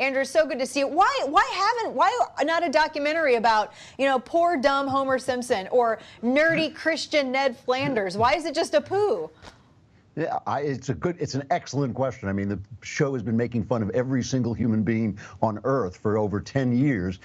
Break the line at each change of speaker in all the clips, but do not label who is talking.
Andrew, so good to see you. Why not a documentary about, poor dumb Homer Simpson or nerdy Christian Ned Flanders? Why is it just Apu?
Yeah, it's an excellent question. I mean, the show has been making fun of every single human being on Earth for over 10 years.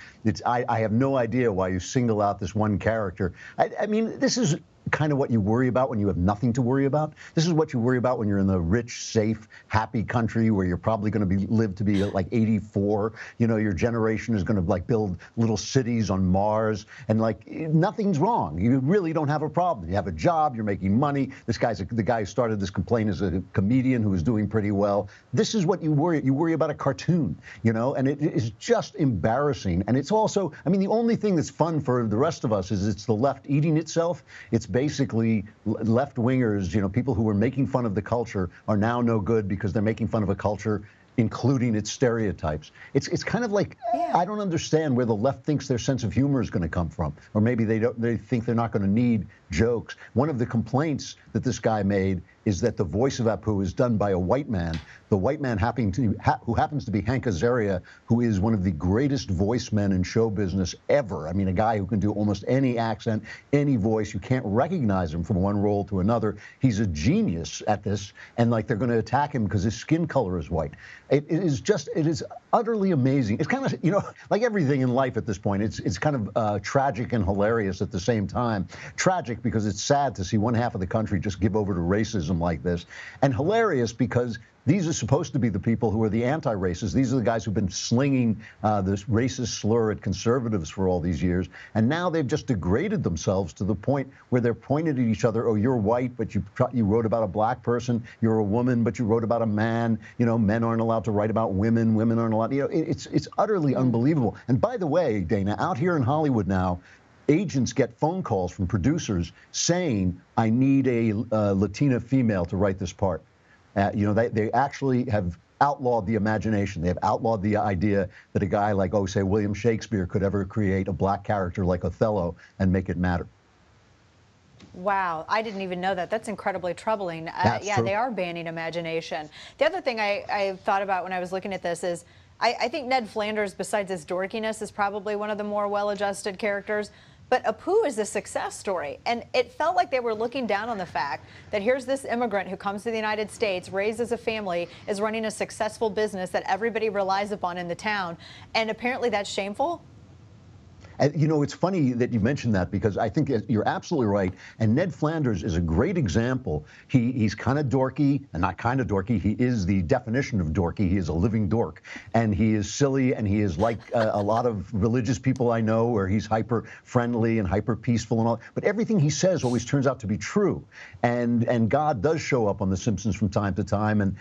I have no idea why you single out this one character. I mean, this is kind of what you worry about when you have nothing to worry about. This is what you worry about when you're in the rich, safe, happy country where you're probably going to live to be like 84. Your generation is going to like build little cities on Mars, and like nothing's wrong. You really don't have a problem. You have a job. You're making money. This guy's the guy who started this complaint is a comedian who is doing pretty well. This is what you worry. You worry about a cartoon, and it is just embarrassing. And it's also, I mean, the only thing that's fun for the rest of us is it's the left eating itself. It's basically left-wingers, people who were making fun of the culture are now no good because they're making fun of a culture including its stereotypes. It's kind of like, I don't understand where the left thinks their sense of humor is going to come from. Or maybe they think they're not going to need jokes. One of the complaints that this guy made is that the voice of Apu is done by a white man. The white man who happens to be Hank Azaria, who is one of the greatest voice men in show business ever. I mean, a guy who can do almost any accent, any voice. You can't recognize him from one role to another. He's a genius at this, and like they're going to attack him because his skin color is white. It is utterly amazing. It's kind of, like everything in life at this point, it's kind of tragic and hilarious at the same time. Tragic because it's sad to see one half of the country just give over to racism like this, and hilarious because these are supposed to be the people who are the anti-racists. These are the guys who've been slinging this racist slur at conservatives for all these years. And now they've just degraded themselves to the point where they're pointing at each other. Oh, you're white, but you wrote about a black person. You're a woman, but you wrote about a man. Men aren't allowed to write about women. Women aren't allowed. It's utterly unbelievable. And by the way, Dana, out here in Hollywood now, agents get phone calls from producers saying, I need a Latina female to write this part. They actually have outlawed the imagination. They have outlawed the idea that a guy like, say, William Shakespeare could ever create a black character like Othello and make it matter.
Wow, I didn't even know that. That's incredibly troubling.
That's true.
They are banning imagination. The other thing I thought about when I was looking at this is I think Ned Flanders, besides his dorkiness, is probably one of the more well-adjusted characters. But Apu is a success story, and it felt like they were looking down on the fact that here's this immigrant who comes to the United States, raises a family, is running a successful business that everybody relies upon in the town, and apparently that's shameful.
And, it's funny that you mentioned that because I think you're absolutely right. And Ned Flanders is a great example. He's kind of dorky, and not kind of dorky. He is the definition of dorky. He is a living dork. And he is silly, and he is like a lot of religious people I know, where he's hyper friendly and hyper peaceful and all. But everything he says always turns out to be true. And God does show up on The Simpsons from time to time and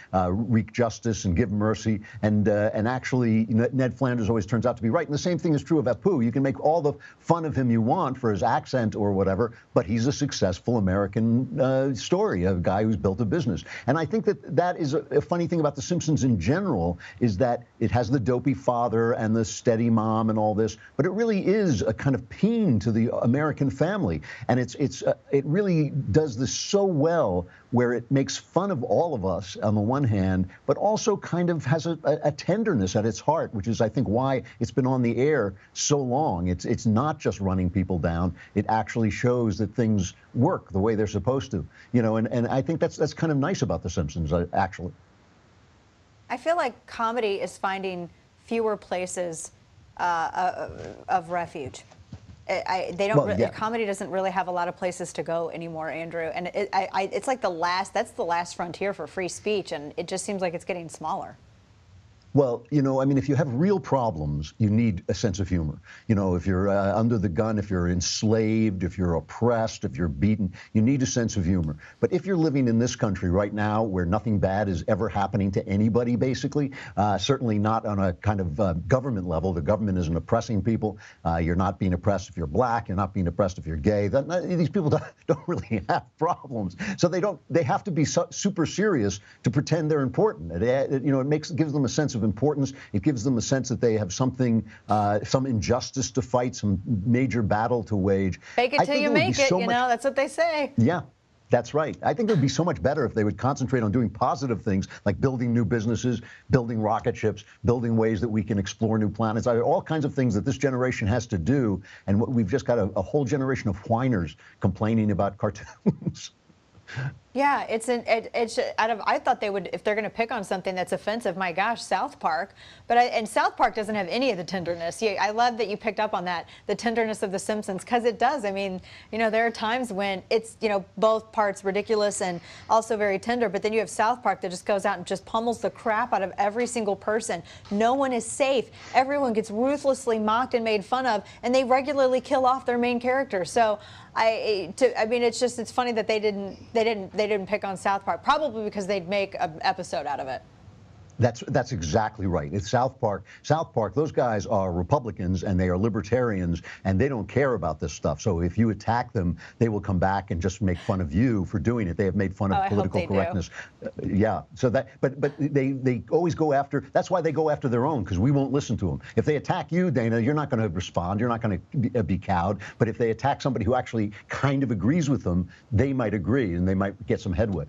wreak justice and give mercy. And actually, Ned Flanders always turns out to be right. And the same thing is true of Apu. You can make all the fun of him you want for his accent or whatever, but he's a successful American story, a guy who's built a business. And I think that is a funny thing about The Simpsons in general, is that it has the dopey father and the steady mom and all this, but it really is a kind of paean to the American family. And it really does this so well, where it makes fun of all of us on the one hand, but also kind of has a tenderness at its heart, which is, I think, why it's been on the air so long. It's not just running people down. It actually shows that things work the way they're supposed to. And I think that's kind of nice about The Simpsons, actually.
I feel like comedy is finding fewer places of refuge. Comedy doesn't really have a lot of places to go anymore, Andrew. And it's like that's the last frontier for free speech, and it just seems like it's getting smaller.
Well, if you have real problems, you need a sense of humor. If you're under the gun, if you're enslaved, if you're oppressed, if you're beaten, you need a sense of humor. But if you're living in this country right now where nothing bad is ever happening to anybody, basically, certainly not on a kind of government level. The government isn't oppressing people. You're not being oppressed if you're black. You're not being oppressed if you're gay. These people don't really have problems. So they have to be super serious to pretend they're important. It gives them a sense of importance. It gives them a sense that they have something, some injustice to fight, some major battle to wage.
Fake it till you make it, that's what they say.
Yeah. That's right. I think it would be so much better if they would concentrate on doing positive things like building new businesses, building rocket ships, building ways that we can explore new planets. All kinds of things that this generation has to do. And we've just got a whole generation of whiners complaining about cartoons.
Yeah, I thought they would, if they're going to pick on something that's offensive, my gosh, South Park. And South Park doesn't have any of the tenderness. I love that you picked up on that, the tenderness of The Simpsons, because it does. I mean, there are times when it's, both parts ridiculous and also very tender, but then you have South Park that just goes out and just pummels the crap out of every single person. No one is safe. Everyone gets ruthlessly mocked and made fun of, and they regularly kill off their main character. So it's funny that they didn't pick on South Park, probably because they'd make an episode out of it.
That's exactly right. It's South Park. South Park, those guys are Republicans and they are libertarians and they don't care about this stuff. So if you attack them, they will come back and just make fun of you for doing it. They have made fun of political correctness. Yeah. So but they always go after, that's why they go after their own, because we won't listen to them. If they attack you, Dana, you're not going to respond. You're not going to be cowed. But if they attack somebody who actually kind of agrees with them, they might agree and they might get some headway.